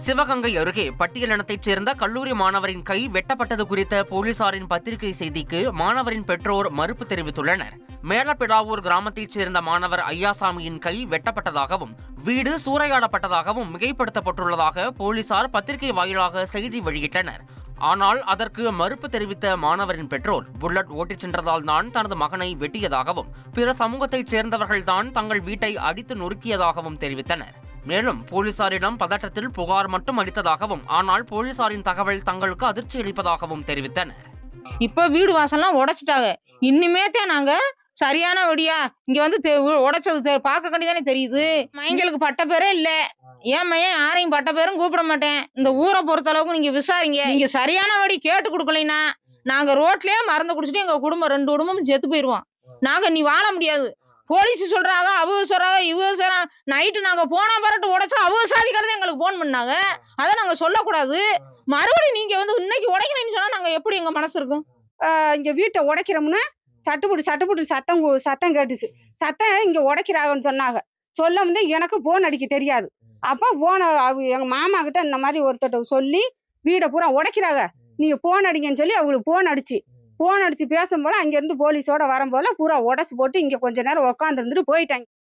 சிவகங்கை அருகே பட்டியலினத்தைச் சேர்ந்த கல்லூரி மாணவரின் கை வெட்டப்பட்டது குறித்த போலீசாரின் பத்திரிகை செய்திக்கு மாணவரின் பெற்றோர் மறுப்பு தெரிவித்துள்ளனர். மேலப்பிடாவூர் கிராமத்தைச் சேர்ந்த மாணவர் ஐயாசாமியின் கை வெட்டப்பட்டதாகவும் வீடு சூறையாடப்பட்டதாகவும் மிகைப்படுத்தப்பட்டுள்ளதாக போலீசார் பத்திரிகை வாயிலாக செய்தி வெளியிட்டனர். ஆனால் அதற்கு மறுப்பு தெரிவித்த மாணவரின் பெற்றோர் புல்லட் ஓட்டிச் சென்றதால் தான் தனது மகனை வெட்டியதாகவும் பிற சமூகத்தைச் சேர்ந்தவர்கள்தான் தங்கள் வீட்டை அடித்து நொறுக்கியதாகவும் தெரிவித்தனர். மேலும் போலீசாரிடம் பதட்டத்தில் புகார் மட்டும் அளித்ததாகவும் ஆனால் போலீசாரின் தகவல் தங்களுக்கு அதிர்ச்சி அளிப்பதாகவும் தெரிவித்தனர். இப்ப வீடு வாசல்லாம் உடைச்சிட்டாங்க. இன்னுமேத்தே நாங்க சரியான வழியா இங்க வந்து உடைச்சது பார்க்க கண்டிதானே தெரியுது. மைங்களுக்கு பட்ட பேரே இல்ல. ஏன் மையன் யாரையும் பட்ட பேரும் கூப்பிட மாட்டேன். இந்த ஊரை பொறுத்த அளவுக்கு நீங்க விசாரிங்க. நீங்க சரியான வழி கேட்டு கொடுக்கலைன்னா நாங்க ரோட்லயே மருந்து குடிச்சிட்டு எங்க குடும்பம் 2 குடும்பமும் செத்து போயிருவோம். நாங்க நீ வாழ முடியாது. போலீஸ் சொல்றாங்க, அவங்க சொல்றாங்க, இவங்க சொல்றாங்க. நைட்டு நாங்க போனா பரட்டு உடைச்சா அவங்க சாதிக்காரதான் எங்களுக்கு போன் பண்ணாங்க. அதை நாங்க சொல்லக்கூடாது. மறுபடியும் நீங்க வந்து இன்னைக்கு உடைக்கிறேன்னு சொன்னா நாங்க எப்படி எங்க மனசு இருக்கும்? இங்க வீட்டை உடைக்கிறோம்னு சட்டுப்பட்டு சத்தம் கேட்டுச்சு. சத்தம் இங்க உடைக்கிறாங்கன்னு சொன்னாங்க. சொல்ல வந்து எனக்கு போன் அடிக்க தெரியாது. அப்ப எங்க மாமா கிட்ட இந்த மாதிரி ஒருத்தர் சொல்லி வீடை பூரா உடைக்கிறாங்க, நீங்க போன் அடிங்கன்னு சொல்லி அவங்களுக்கு போன் அடிச்சு பேசும்போது அங்க இருந்து போலீஸோட வரும்போது பூரா உடைச்சு போட்டு இங்க கொஞ்ச நேரம் உட்காந்து இருந்துட்டு போயிட்டாங்க.